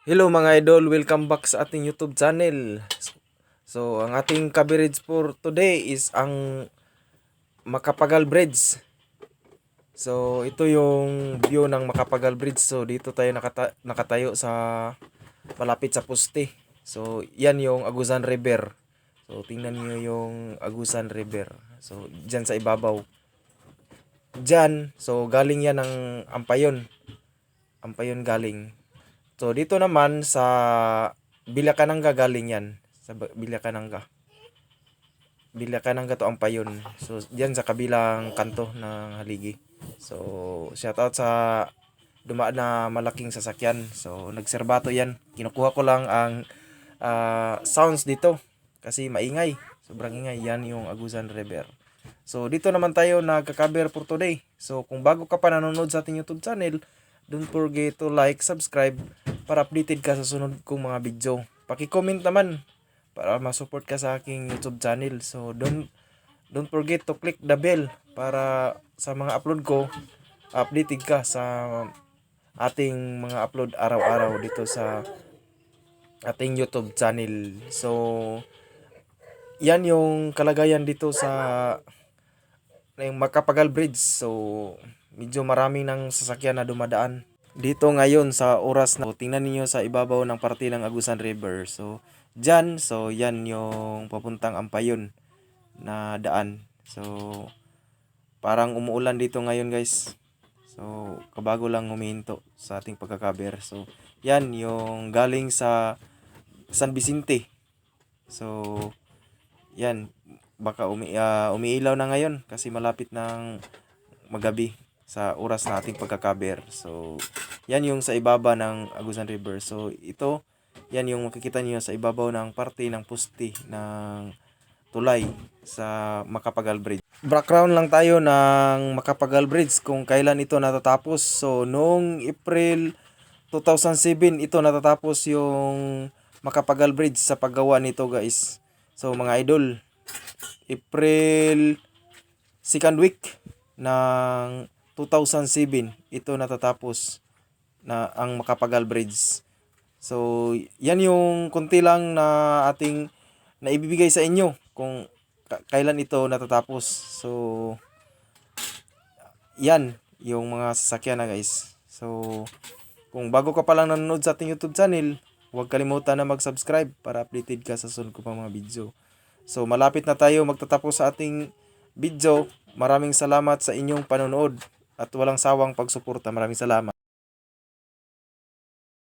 Hello mga idol, welcome back sa ating YouTube channel. So, ang ating coverage for today is ang Macapagal Bridge. So, ito yung view ng Macapagal Bridge. So, dito tayo nakatayo sa malapit sa poste. So, yan yung Agusan River. So, tingnan niyo yung Agusan River. So, dyan sa ibabaw. Dyan, so galing yan ng Ampayon. Ampayon galing. So dito naman sa Bilacananga galing yan. Sa Bilacananga. Bilacananga to ang payon. So diyan sa kabilang kanto ng haligi. So shout out sa dumaan na malaking sasakyan. So nagserbato yan. Kinukuha ko lang ang sounds dito kasi maingay. Sobrang ingay. Yan yung Agusan River. So dito naman tayo nagka-cover for today. So kung bago ka pa nanonood sa ating YouTube channel, don't forget to like, subscribe para updated ka sa sunod kong mga video. Paki-comment naman para ma-support ka sa aking YouTube channel. So don't forget to click the bell para sa mga upload ko, updated ka sa ating mga upload araw-araw dito sa ating YouTube channel. So yan yung kalagayan dito sa Macapagal Bridge. So medyo marami ng sasakyan na dumadaan dito ngayon sa oras na tingnan niyo sa ibabaw ng parte ng Agusan River. So dyan, so yan yung papuntang Ampayon na daan. So parang umuulan dito ngayon guys. So kabago lang huminto sa ating pagkakaber. So yan yung galing sa San Vicente. So yan, baka umiilaw na ngayon kasi malapit ng magabi sa oras na ating pagkakaber. So, yan yung sa ibaba ng Agusan River. So, ito, yan yung makikita niyo sa ibabaw ng parte ng poste ng tulay sa Macapagal Bridge. Background lang tayo ng Macapagal Bridge kung kailan ito natatapos. So, noong April 2007, ito natatapos yung Macapagal Bridge sa paggawa nito guys. So, mga idol, April 2nd week ng 2007 ito natatapos na ang Macapagal Bridge. So yan yung konti lang na ating naibibigay sa inyo kung kailan ito natatapos. So yan yung mga sasakyan na guys. So kung bago ka pa lang nanonood sa ating YouTube channel, huwag kalimutan na mag-subscribe para updated ka sa sunod ko pang mga video. So malapit na tayo magtatapos sa ating video. Maraming salamat sa inyong panonood at walang sawang pagsuporta. Maraming salamat.